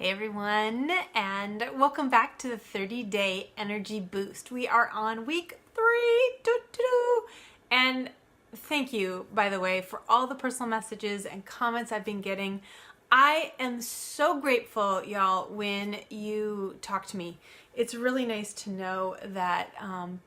Hey everyone, and welcome back to the 30-day energy boost. We are on week 3, and thank you, by the way, for all the personal messages and comments I've been getting. I am so grateful, y'all, when you talk to me. It's really nice to know that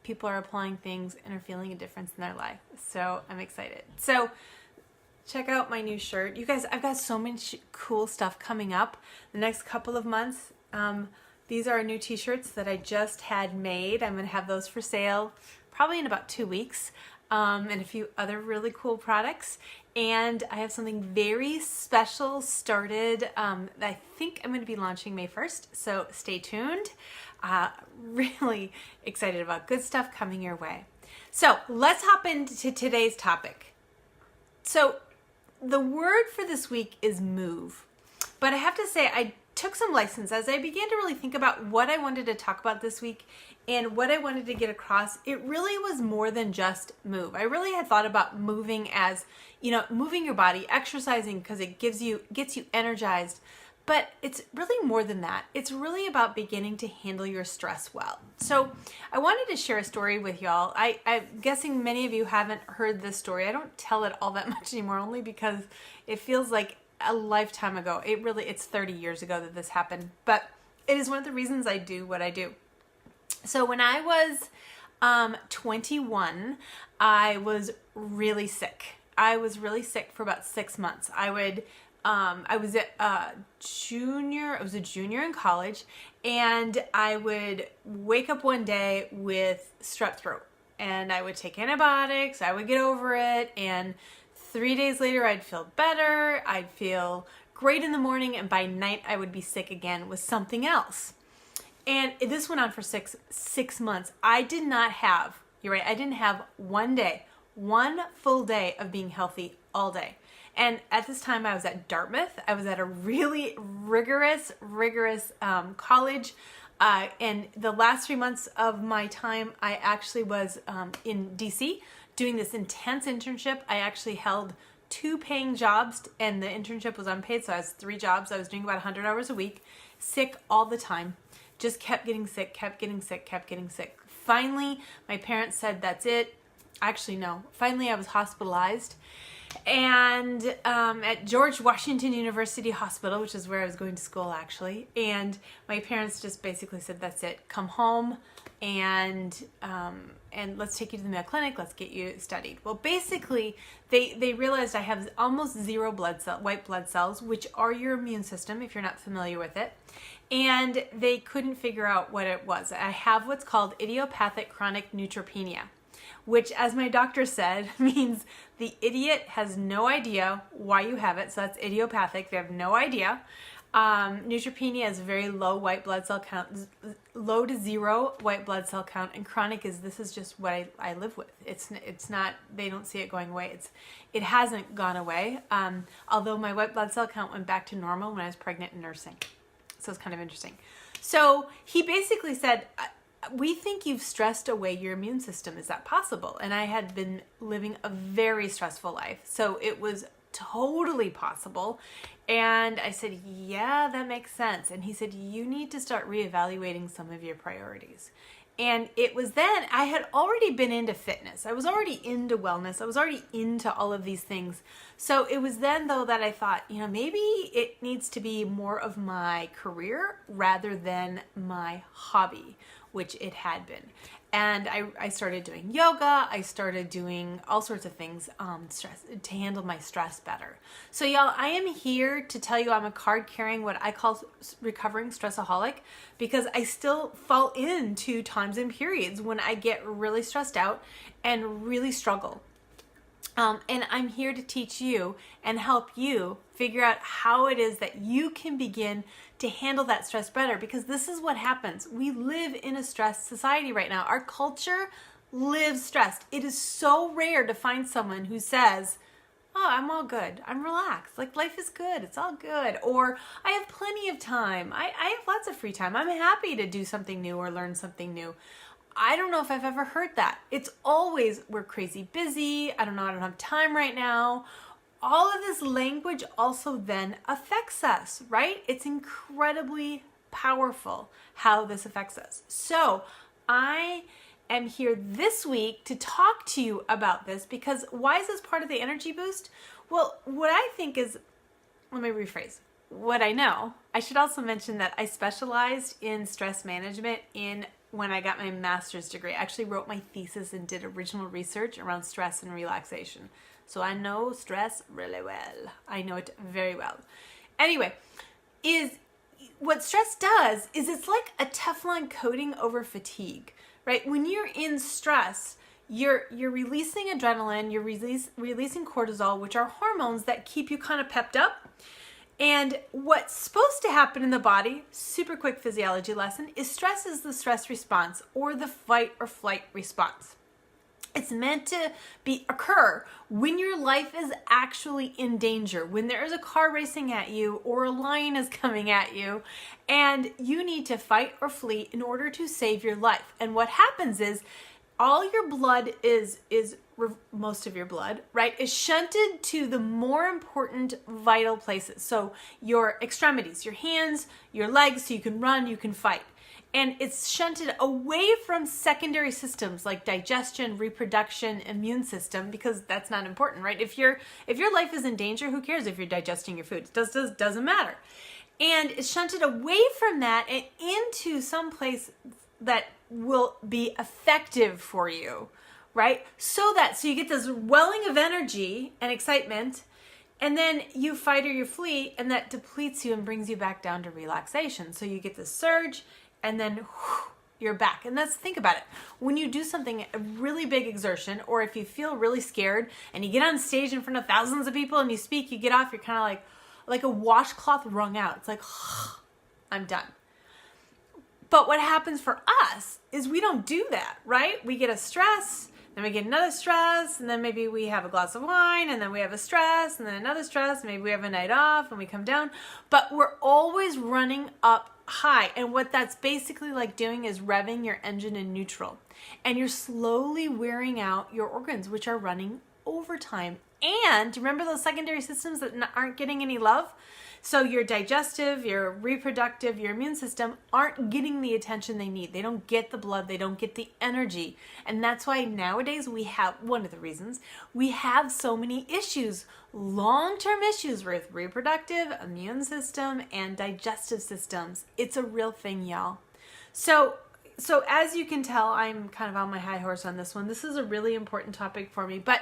people are applying things and are feeling a difference in their life. So I'm excited. So check out my new shirt. You guys, I've got so much cool stuff coming up the next couple of months. These are new t-shirts that I just had made. I'm going to have those for sale probably in about 2 weeks, and a few other really cool products. And I have something very special started that I think I'm going to be launching May 1st, so stay tuned. Really excited about good stuff coming your way. So let's hop into today's topic. So the word for this week is move. But I have to say, I took some license as I began to really think about what I wanted to talk about this week and what I wanted to get across. It really was more than just move. I really had thought about moving as, moving your body, exercising because it gets you energized. But it's really more than that. It's really about beginning to handle your stress well. So I wanted to share a story with y'all. I'm guessing many of you haven't heard this story. I don't tell it all that much anymore, only because it feels like a lifetime ago. It's 30 years ago that this happened. But it is one of the reasons I do what I do. So when I was 21, I was really sick. I was really sick for about 6 months. I was a junior in college, and I would wake up one day with strep throat, and I would take antibiotics, I would get over it, and 3 days later I'd feel better, I'd feel great in the morning, and by night I would be sick again with something else. And this went on for six months. I didn't have one full day of being healthy all day. And at this time, I was at Dartmouth. I was at a really rigorous college. And the last 3 months of my time, I actually was in DC doing this intense internship. I actually held 2 paying jobs, and the internship was unpaid. So I was 3 jobs. I was doing about 100 hours a week, sick all the time. Just kept getting sick. Finally, my parents said, that's it. Actually, no. Finally, I was hospitalized. And at George Washington University Hospital, which is where I was going to school actually, and my parents just basically said, that's it, come home and let's take you to the Mayo Clinic, let's get you studied. Well, basically they realized I have almost 0 white blood cells, which are your immune system if you're not familiar with it, and they couldn't figure out what it was. I have what's called idiopathic chronic neutropenia, which, as my doctor said, means the idiot has no idea why you have it. So that's idiopathic. They have no idea. Neutropenia is very low white blood cell count, low to 0 white blood cell count, and chronic this is just what I live with. It's not, they don't see it going away. It hasn't gone away. Although my white blood cell count went back to normal when I was pregnant and nursing. So it's kind of interesting. So he basically said, we think you've stressed away your immune system. Is that possible? And I had been living a very stressful life, so it was totally possible. And I said, yeah, that makes sense. And he said, you need to start reevaluating some of your priorities. And it was then, I had already been into fitness. I was already into wellness. I was already into all of these things. So it was then, though, that I thought, maybe it needs to be more of my career rather than my hobby, which it had been. And I started doing yoga. I started doing all sorts of things to handle my stress better. So y'all, I am here to tell you I'm a card carrying, what I call recovering stressaholic, because I still fall into times and periods when I get really stressed out and really struggle. And I'm here to teach you and help you figure out how it is that you can begin to handle that stress better, because this is what happens. We live in a stressed society right now. Our culture lives stressed. It is so rare to find someone who says, oh, I'm all good. I'm relaxed. Like, life is good. It's all good. Or I have plenty of time. I have lots of free time. I'm happy to do something new or learn something new. I don't know if I've ever heard that. It's always, we're crazy busy. I don't know. I don't have time right now. all of this language also then affects us, right? It's incredibly powerful how this affects us. So I am here this week to talk to you about this, because why is this part of the energy boost? Well, what I think is, let me rephrase. What I know, I should also mention that I specialized in stress management when I got my master's degree. I actually wrote my thesis and did original research around stress and relaxation. So I know stress really well. I know it very well. Anyway, what stress does is it's like a Teflon coating over fatigue, right? When you're in stress, you're releasing adrenaline, you're releasing cortisol, which are hormones that keep you kind of pepped up. And what's supposed to happen in the body, super quick physiology lesson, is stress is the stress response or the fight or flight response. It's meant to occur when your life is actually in danger, when there is a car racing at you or a lion is coming at you and you need to fight or flee in order to save your life. And what happens is all your blood most of your blood, right, is shunted to the more important vital places. So your extremities, your hands, your legs, so you can run, you can fight. And it's shunted away from secondary systems like digestion, reproduction, immune system, because that's not important, right? If your life is in danger, who cares if you're digesting your food? It doesn't matter. And it's shunted away from that and into some place that will be effective for you, right? So you get this welling of energy and excitement, and then you fight or you flee, and that depletes you and brings you back down to relaxation. So you get this surge, and then you're back. And think about it. When you do something, a really big exertion, or if you feel really scared and you get on stage in front of thousands of people and you speak, you get off, you're kind of like a washcloth wrung out. It's like, I'm done. But what happens for us is we don't do that, right? We get a stress, then we get another stress, and then maybe we have a glass of wine, and then we have a stress, and then another stress, maybe we have a night off and we come down. But we're always running up high. And what that's basically like doing is revving your engine in neutral. And you're slowly wearing out your organs, which are running overtime. And remember those secondary systems that aren't getting any love? So your digestive, your reproductive, your immune system aren't getting the attention they need. They don't get the blood, they don't get the energy. And that's why nowadays one of the reasons we have so many issues, long-term issues with reproductive, immune system, and digestive systems. It's a real thing, y'all. So as you can tell, I'm kind of on my high horse on this one. This is a really important topic for me, but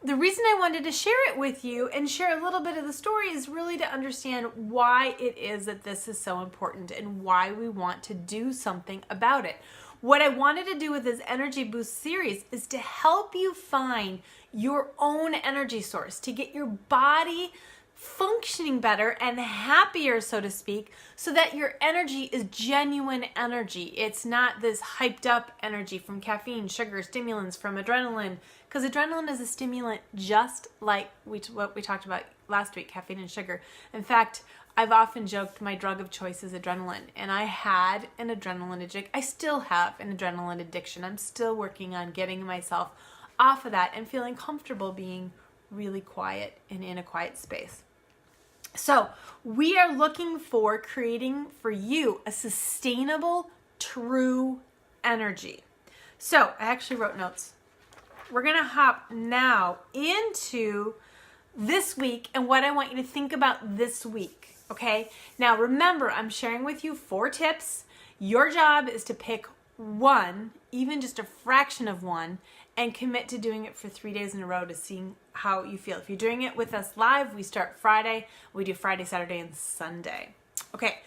the reason I wanted to share it with you and share a little bit of the story is really to understand why it is that this is so important and why we want to do something about it. What I wanted to do with this Energy Boost series is to help you find your own energy source, to get your body functioning better and happier, so to speak, so that your energy is genuine energy. It's not this hyped up energy from caffeine, sugar, stimulants, from adrenaline, because adrenaline is a stimulant just like what we talked about last week, caffeine and sugar. In fact, I've often joked my drug of choice is adrenaline, and I had an adrenaline addiction. I still have an adrenaline addiction. I'm still working on getting myself off of that and feeling comfortable being really quiet and in a quiet space. So we are looking for creating for you a sustainable, true energy. So I actually wrote notes. We're going to hop now into this week and what I want you to think about this week. Okay. Now remember, I'm sharing with you 4 tips. Your job is to pick one, even just a fraction of one, and commit to doing it for 3 days in a row to see how you feel. If you're doing it with us live, we start Friday. We do Friday, Saturday, and Sunday. Okay,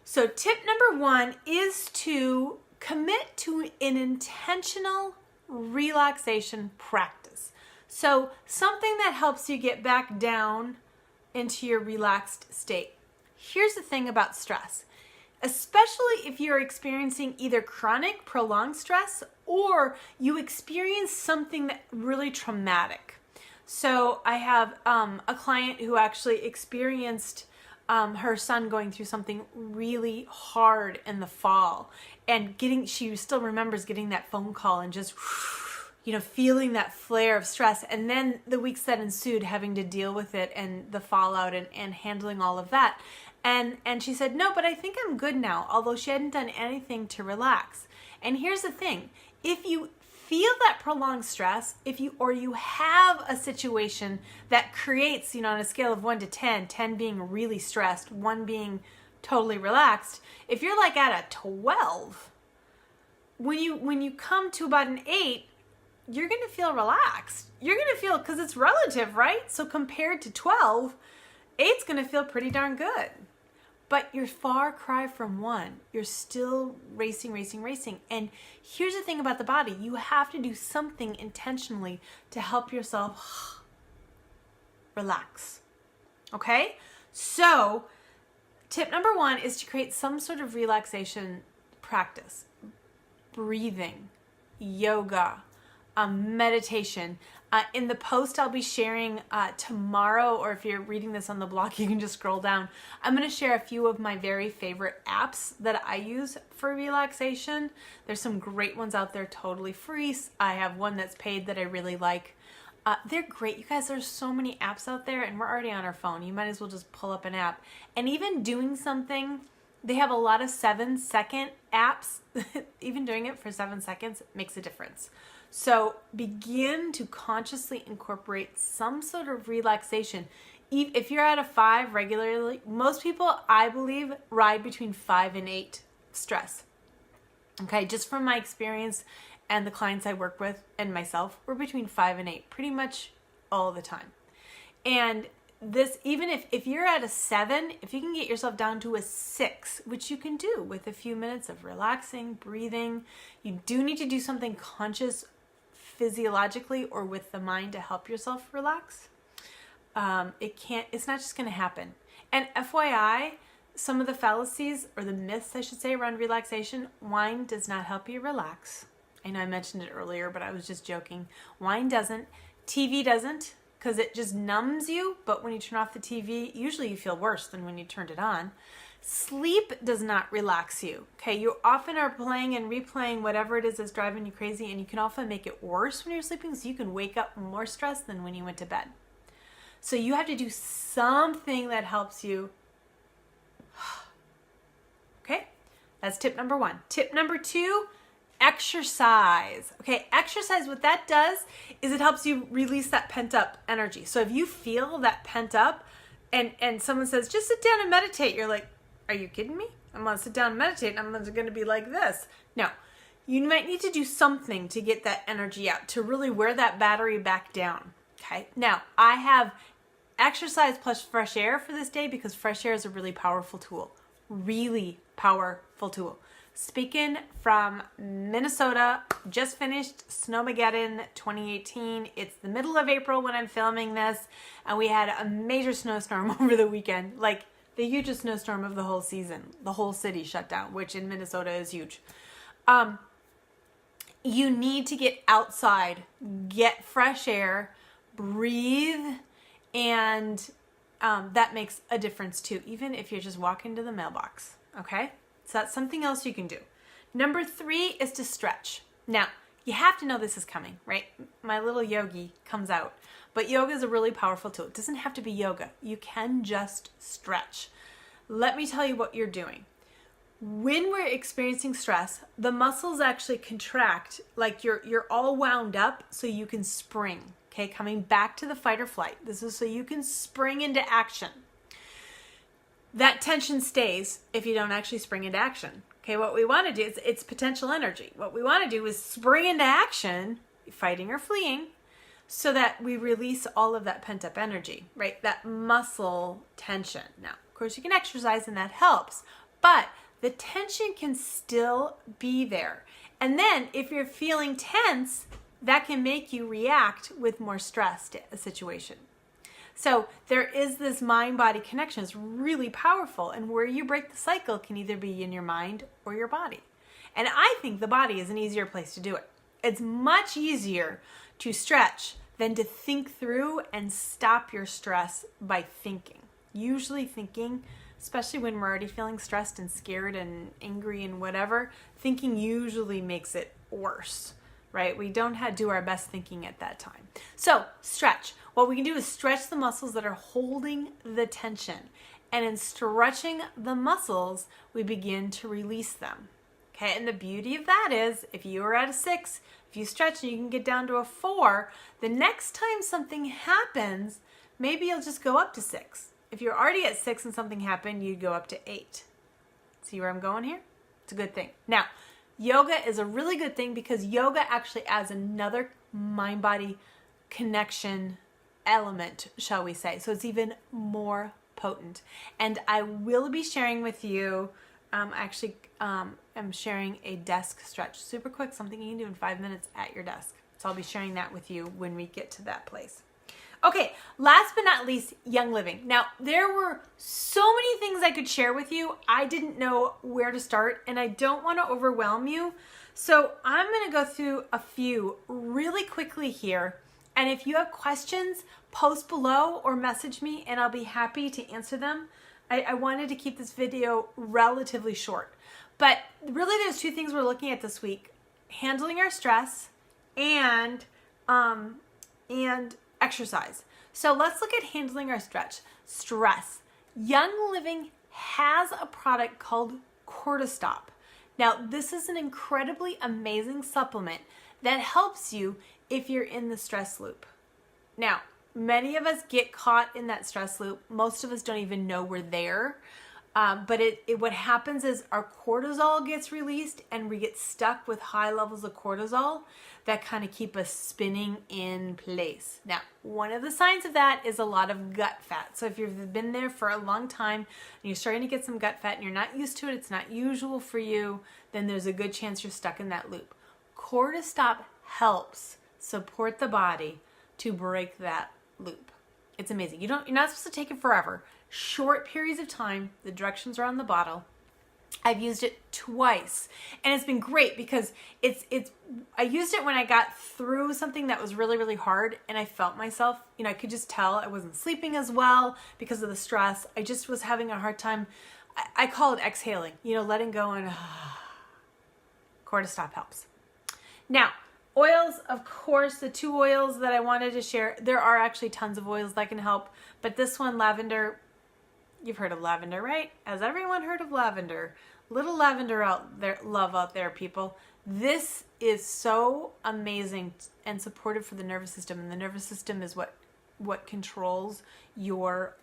so tip number 1 is to commit to an intentional relaxation practice. So something that helps you get back down into your relaxed state. Here's the thing about stress. Especially if you're experiencing either chronic, prolonged stress or you experience something that really traumatic. So I have a client who actually experienced her son going through something really hard in the fall, and she still remembers getting that phone call and just feeling that flare of stress, and then the weeks that ensued having to deal with it and the fallout and handling all of that. And she said, no, but I think I'm good now, although she hadn't done anything to relax. And here's the thing, if you feel that prolonged stress, if you have a situation that creates, on a scale of 1 to 10, 10 being really stressed, 1 being totally relaxed, if you're like at a 12, when you come to about an 8, you're going to feel relaxed. You're going to feel, because it's relative, right? So compared to 12, 8's going to feel pretty darn good. But you're far cry from 1. You're still racing. And here's the thing about the body. You have to do something intentionally to help yourself relax. Okay? So, tip number 1 is to create some sort of relaxation practice. Breathing, yoga, meditation. In the post I'll be sharing tomorrow, or if you're reading this on the blog, you can just scroll down. I'm going to share a few of my very favorite apps that I use for relaxation. There's some great ones out there, totally free. I have one that's paid that I really like. They're great. You guys, there's so many apps out there, and we're already on our phone. You might as well just pull up an app. And even doing something, they have a lot of 7-second apps. Even doing it for 7 seconds makes a difference. So begin to consciously incorporate some sort of relaxation. If you're at a 5 regularly, most people, I believe, ride between 5 and 8 stress. Okay, just from my experience and the clients I work with and myself, we're between 5 and 8 pretty much all the time. And this, even if you're at a 7, if you can get yourself down to a 6, which you can do with a few minutes of relaxing, breathing, you do need to do something conscious physiologically or with the mind to help yourself relax. It's not just going to happen. And FYI, some of the fallacies, or the myths I should say, around relaxation: wine does not help you relax. I know I mentioned it earlier, but I was just joking. Wine doesn't. TV doesn't, because it just numbs you, but when you turn off the TV, usually you feel worse than when you turned it on. Sleep does not relax you. Okay, you often are playing and replaying whatever it is that's driving you crazy, and you can often make it worse when you're sleeping, so you can wake up more stressed than when you went to bed. So you have to do something that helps you. Okay, that's tip number 1. Tip number 2, exercise. Okay, exercise, what that does is it helps you release that pent up energy. So if you feel that pent up and someone says, just sit down and meditate, you're like, are you kidding me? I'm going to sit down and meditate and I'm going to be like this. No, you might need to do something to get that energy out, to really wear that battery back down. Okay, now I have exercise plus fresh air for this day because fresh air is a really powerful tool. Really powerful tool. Speaking from Minnesota, just finished Snowmageddon 2018. It's the middle of April when I'm filming this, and we had a major snowstorm over the weekend, like the hugest snowstorm of the whole season. The whole city shut down, which in Minnesota is huge. You need to get outside, get fresh air, breathe, and that makes a difference too, even if you're just walking to the mailbox, okay? So that's something else you can do. Number 3 is to stretch. Now, you have to know this is coming, right? My little yogi comes out. But yoga is a really powerful tool. It doesn't have to be yoga. You can just stretch. Let me tell you what you're doing. When we're experiencing stress, the muscles actually contract, like you're all wound up so you can spring. Okay, coming back to the fight or flight. This is so you can spring into action. That tension stays if you don't actually spring into action. Okay, what we want to do is, it's potential energy. What we want to do is spring into action, fighting or fleeing, so that we release all of that pent up energy, right? That muscle tension. Now, of course, you can exercise and that helps, but the tension can still be there. And then if you're feeling tense, that can make you react with more stress to a situation. So there is this mind-body connection. It's really powerful. And where you break the cycle can either be in your mind or your body. And I think the body is an easier place to do it. It's much easier to stretch than to think through and stop your stress by thinking. Usually thinking, especially when we're already feeling stressed and scared and angry and whatever, thinking usually makes it worse. right? We don't do our best thinking at that time. So stretch. What we can do is stretch the muscles that are holding the tension. And in stretching the muscles, we begin to release them. Okay, and the beauty of that is if you are at a 6, if you stretch and you can get down to a 4, the next time something happens, maybe you'll just go up to 6. If you're already at 6 and something happened, you'd go up to 8. See where I'm going here? It's a good thing. Now, yoga is a really good thing because yoga actually adds another mind-body connection element, shall we say. So it's even more potent. And I will be sharing with you, I'm sharing a desk stretch. Super quick, something you can do in 5 minutes at your desk. So I'll be sharing that with you when we get to that place. Okay, last but not least, Young Living. Now, there were so many things I could share with you. I didn't know where to start, and I don't want to overwhelm you. So I'm going to go through a few really quickly here. And if you have questions, post below or message me, and I'll be happy to answer them. I wanted to keep this video relatively short. But really, there's 2 things we're looking at this week. Handling our stress and exercise. So let's look at handling our stress. Young Living has a product called Cortistop. Now, this is an incredibly amazing supplement that helps you if you're in the stress loop. Now, many of us get caught in that stress loop. Most of us don't even know we're there. But what happens is our cortisol gets released and we get stuck with high levels of cortisol that kind of keep us spinning in place. Now, one of the signs of that is a lot of gut fat. So if you've been there for a long time and you're starting to get some gut fat and you're not used to it, it's not usual for you, then there's a good chance you're stuck in that loop. Cortistop helps support the body to break that loop. It's amazing. You're not supposed to take it forever. Short periods of time. The directions are on the bottle. I've used it twice and it's been great because I used it when I got through something that was really, really hard and I felt myself, I could just tell I wasn't sleeping as well because of the stress. I just was having a hard time. I call it exhaling, letting go, and Cortistop helps. Now, oils, of course, the 2 oils that I wanted to share, there are actually tons of oils that can help, but this one, lavender, you've heard of lavender, right? Has everyone heard of lavender? Little lavender love out there, people. This is so amazing and supportive for the nervous system, and the nervous system is what controls your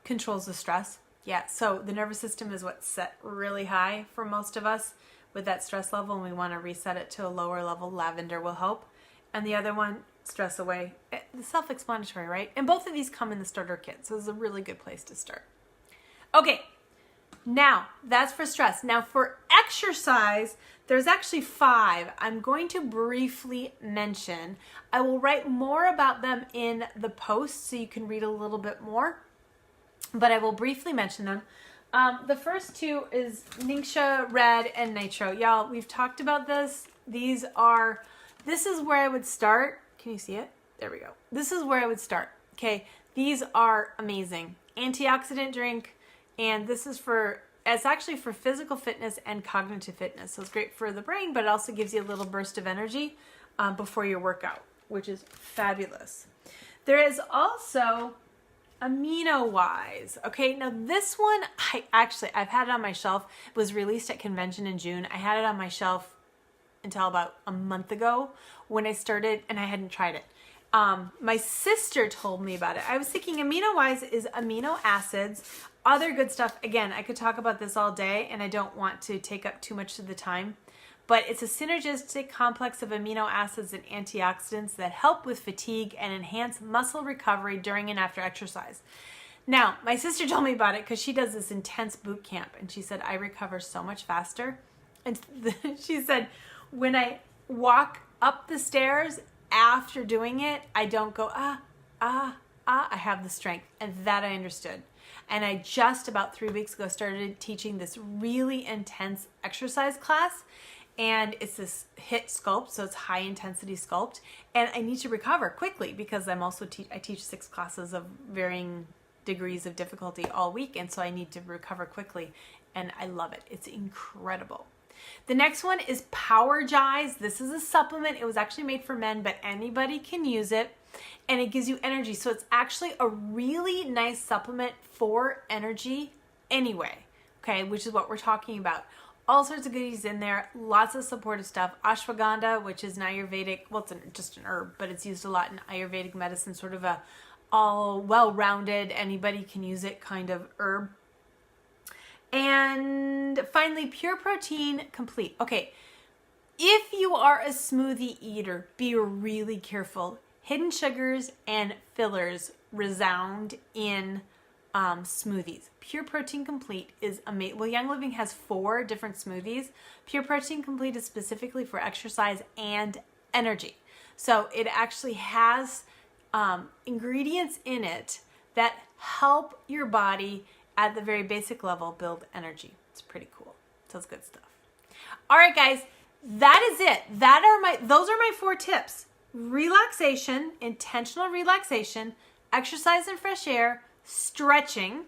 controls the stress. Yeah, so the nervous system is what's set really high for most of us with that stress level, and we want to reset it to a lower level. Lavender will help. And the other one, stress away. It's self-explanatory, right? And both of these come in the starter kit, so this is a really good place to start. Okay, now that's for stress. Now for exercise, there's actually 5 I'm going to briefly mention. I will write more about them in the post so you can read a little bit more, but I will briefly mention them. The first 2 is Ningxia Red and Nitro. Y'all, we've talked about this. This is where I would start. Can you see it? There we go. This is where I would start. Okay, these are amazing. Antioxidant drink, and this is it's actually for physical fitness and cognitive fitness. So it's great for the brain, but it also gives you a little burst of energy before your workout, which is fabulous. There is also Amino Wise. Okay, now this one, I've had it on my shelf. It was released at convention in June. I had it on my shelf until about a month ago when I started, and I hadn't tried it. My sister told me about it. I was thinking Amino Wise is amino acids, other good stuff. Again, I could talk about this all day, and I don't want to take up too much of the time. But it's a synergistic complex of amino acids and antioxidants that help with fatigue and enhance muscle recovery during and after exercise. Now, my sister told me about it because she does this intense boot camp, and she said, I recover so much faster. And she said, when I walk up the stairs after doing it, I don't go, I have the strength. And that I understood. And I just about 3 weeks ago started teaching this really intense exercise class. And it's this HIIT sculpt, so it's high intensity sculpt. And I need to recover quickly because I'm also I teach 6 classes of varying degrees of difficulty all week. And so I need to recover quickly. And I love it. It's incredible. The next one is Powergize. This is a supplement. It was actually made for men, but anybody can use it. And it gives you energy. So it's actually a really nice supplement for energy anyway, okay, which is what we're talking about. All sorts of goodies in there, lots of supportive stuff. Ashwagandha, which is an Ayurvedic, well, it's just an herb, but it's used a lot in Ayurvedic medicine, sort of a all well-rounded, anybody can use it kind of herb. And finally, Pure Protein Complete. Okay, if you are a smoothie eater, be really careful. Hidden sugars and fillers resound in smoothies. Pure Protein Complete is amazing. Well, Young Living has 4 different smoothies. Pure Protein Complete is specifically for exercise and energy. So it actually has ingredients in it that help your body at the very basic level build energy. It's pretty cool. So it's good stuff. All right, guys, that is it. Those are my 4 tips. Relaxation, intentional relaxation, exercise and fresh air, stretching,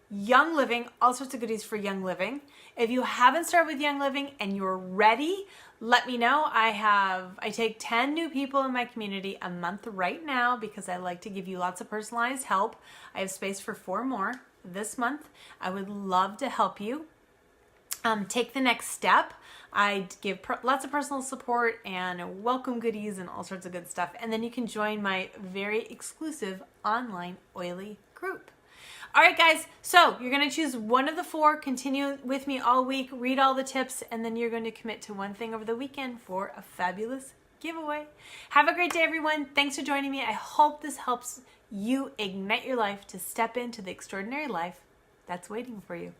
Young Living, all sorts of goodies for Young Living. If you haven't started with Young Living and you're ready, let me know. I take 10 new people in my community a month right now because I like to give you lots of personalized help. I have space for 4 more this month. I would love to help you take the next step. I give lots of personal support and welcome goodies and all sorts of good stuff. And then you can join my very exclusive online oily group. All right, guys, so you're going to choose one of the 4, continue with me all week, read all the tips, and then you're going to commit to one thing over the weekend for a fabulous giveaway. Have a great day, everyone. Thanks for joining me. I hope this helps you ignite your life to step into the extraordinary life that's waiting for you.